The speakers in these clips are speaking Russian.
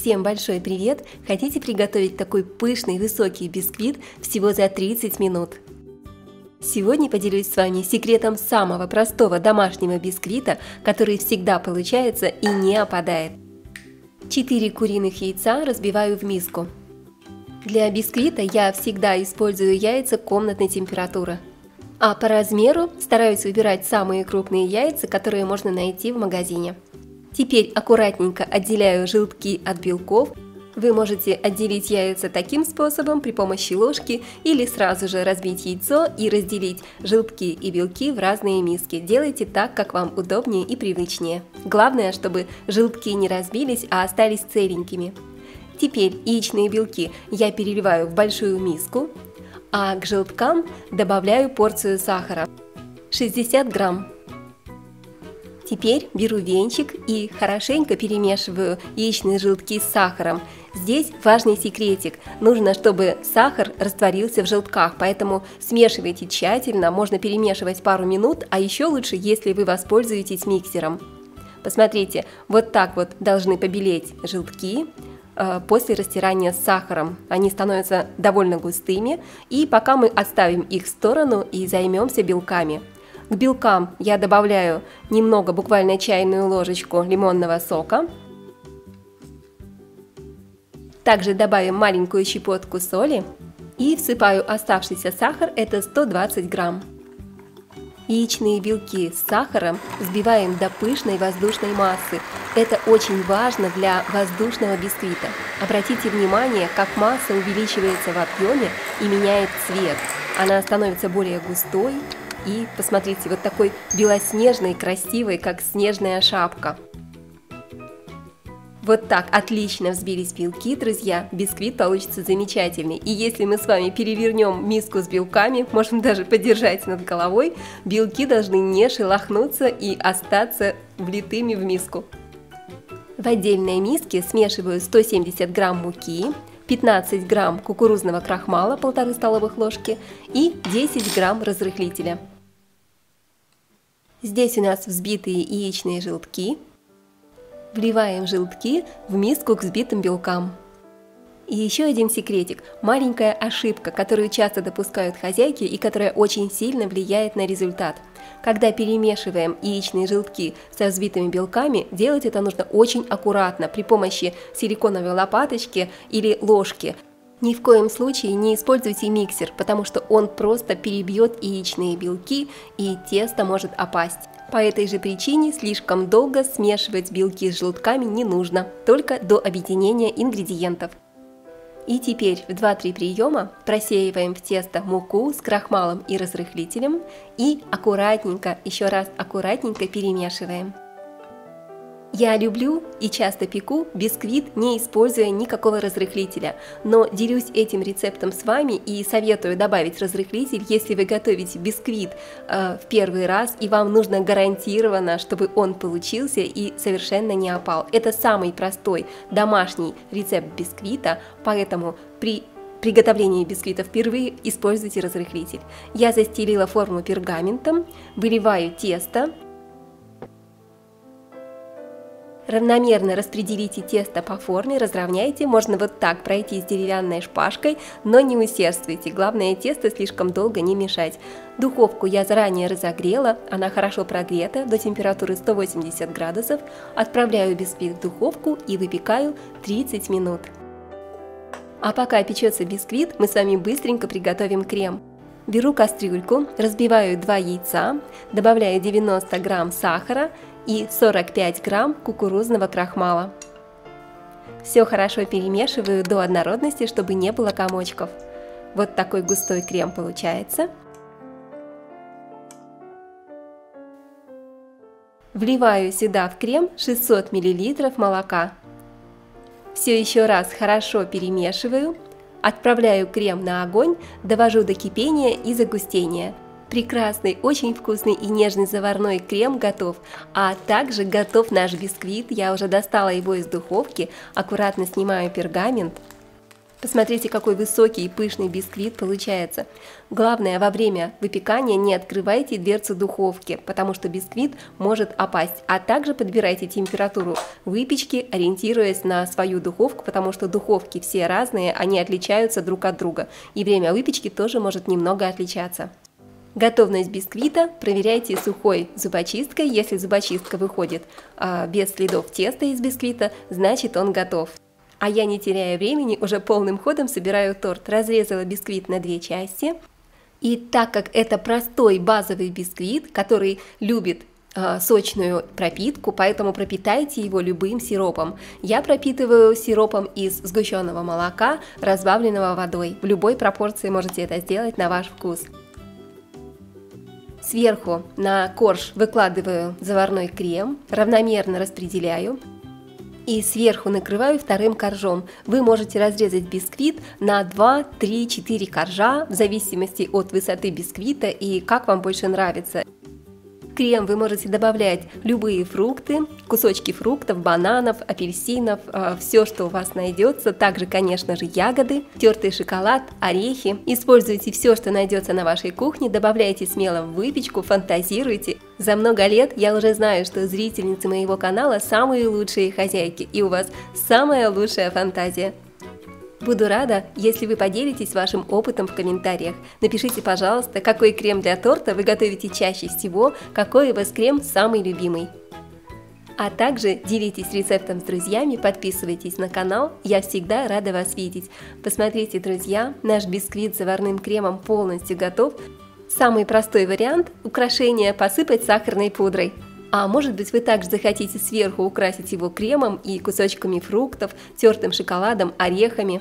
Всем большой привет! Хотите приготовить такой пышный высокий бисквит всего за 30 минут? Сегодня поделюсь с вами секретом самого простого домашнего бисквита, который всегда получается и не опадает. 4 куриных яйца разбиваю в миску. Для бисквита я всегда использую яйца комнатной температуры. А по размеру стараюсь выбирать самые крупные яйца, которые можно найти в магазине. Теперь аккуратненько отделяю желтки от белков. Вы можете отделить яйца таким способом при помощи ложки или сразу же разбить яйцо и разделить желтки и белки в разные миски. Делайте так, как вам удобнее и привычнее. Главное, чтобы желтки не разбились, а остались целенькими. Теперь яичные белки я переливаю в большую миску, а к желткам добавляю порцию сахара 60 грамм. Теперь беру венчик и хорошенько перемешиваю яичные желтки с сахаром. Здесь важный секретик. Нужно, чтобы сахар растворился в желтках, поэтому смешивайте тщательно, можно перемешивать пару минут, а еще лучше, если вы воспользуетесь миксером. Посмотрите, вот так вот должны побелеть желтки после растирания с сахаром. Они становятся довольно густыми, и пока мы отставим их в сторону и займемся белками. К белкам я добавляю немного, буквально чайную ложечку лимонного сока. Также добавим маленькую щепотку соли и всыпаю оставшийся сахар, это 120 грамм. Яичные белки с сахаром взбиваем до пышной воздушной массы. Это очень важно для воздушного бисквита. Обратите внимание, как масса увеличивается в объеме и меняет цвет. Она становится более густой. И посмотрите, вот такой белоснежный, красивый, как снежная шапка. Вот так отлично взбились белки, друзья. Бисквит получится замечательный. И если мы с вами перевернем миску с белками, можем даже подержать над головой, белки должны не шелохнуться и остаться влитыми в миску. В отдельной миске смешиваю 170 грамм муки, 15 грамм кукурузного крахмала, 1,5 столовых ложки и 10 грамм разрыхлителя. Здесь у нас взбитые яичные желтки. Вливаем желтки в миску к взбитым белкам. И еще один секретик, маленькая ошибка, которую часто допускают хозяйки и которая очень сильно влияет на результат. Когда перемешиваем яичные желтки со взбитыми белками, делать это нужно очень аккуратно при помощи силиконовой лопаточки или ложки. Ни в коем случае не используйте миксер, потому что он просто перебьет яичные белки и тесто может опасть. По этой же причине слишком долго смешивать белки с желтками не нужно, только до объединения ингредиентов. И теперь в 2-3 приема просеиваем в тесто муку с крахмалом и разрыхлителем и аккуратненько, еще раз аккуратненько перемешиваем. Я люблю и часто пеку бисквит, не используя никакого разрыхлителя, но делюсь этим рецептом с вами и советую добавить разрыхлитель, если вы готовите бисквит в первый раз и вам нужно гарантированно, чтобы он получился и совершенно не опал. Это самый простой домашний рецепт бисквита, поэтому при приготовлении бисквита впервые используйте разрыхлитель. Я застелила форму пергаментом, выливаю тесто. Равномерно распределите тесто по форме, разровняйте, можно вот так пройти с деревянной шпажкой, но не усердствуйте, главное тесто слишком долго не мешать. Духовку я заранее разогрела, она хорошо прогрета до температуры 180 градусов, отправляю бисквит в духовку и выпекаю 30 минут. А пока печется бисквит, мы с вами быстренько приготовим крем. Беру кастрюльку, разбиваю 2 яйца, добавляю 90 грамм сахара и 45 грамм кукурузного крахмала. Все хорошо перемешиваю до однородности, чтобы не было комочков. Вот такой густой крем получается. Вливаю сюда в крем 600 мл молока. Все еще раз хорошо перемешиваю. Отправляю крем на огонь, довожу до кипения и загустения. Прекрасный, очень вкусный и нежный заварной крем готов, а также готов наш бисквит. Я уже достала его из духовки, аккуратно снимаю пергамент. Посмотрите, какой высокий и пышный бисквит получается. Главное, во время выпекания не открывайте дверцу духовки, потому что бисквит может опасть. А также подбирайте температуру выпечки, ориентируясь на свою духовку, потому что духовки все разные, они отличаются друг от друга. И время выпечки тоже может немного отличаться. Готовность бисквита проверяйте сухой зубочисткой. Если зубочистка выходит без следов теста из бисквита, значит он готов. А я, не теряя времени, уже полным ходом собираю торт. Разрезала бисквит на 2 части. И так как это простой базовый бисквит, который любит сочную пропитку, поэтому пропитайте его любым сиропом. Я пропитываю сиропом из сгущенного молока, разбавленного водой. В любой пропорции можете это сделать на ваш вкус. Сверху на корж выкладываю заварной крем, равномерно распределяю. И сверху накрываю вторым коржом. Вы можете разрезать бисквит на 2, 3, 4 коржа, в зависимости от высоты бисквита и как вам больше нравится. В крем вы можете добавлять любые фрукты, кусочки фруктов, бананов, апельсинов, все, что у вас найдется. Также, конечно же, ягоды, тертый шоколад, орехи. Используйте все, что найдется на вашей кухне, добавляйте смело в выпечку, фантазируйте. За много лет я уже знаю, что зрительницы моего канала самые лучшие хозяйки, и у вас самая лучшая фантазия. Буду рада, если вы поделитесь вашим опытом в комментариях. Напишите, пожалуйста, какой крем для торта вы готовите чаще всего, какой у вас крем самый любимый. А также делитесь рецептом с друзьями, подписывайтесь на канал, я всегда рада вас видеть. Посмотрите, друзья, наш бисквит с заварным кремом полностью готов. Самый простой вариант – украшение посыпать сахарной пудрой. А может быть, вы также захотите сверху украсить его кремом и кусочками фруктов, тертым шоколадом, орехами.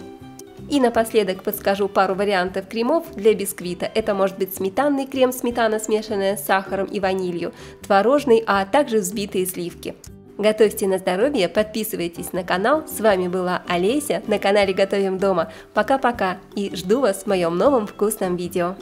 И напоследок подскажу пару вариантов кремов для бисквита. Это может быть сметанный крем, сметана, смешанная с сахаром и ванилью, творожный, а также взбитые сливки. Готовьте на здоровье, подписывайтесь на канал. С вами была Олеся на канале Готовим дома. Пока-пока и жду вас в моем новом вкусном видео.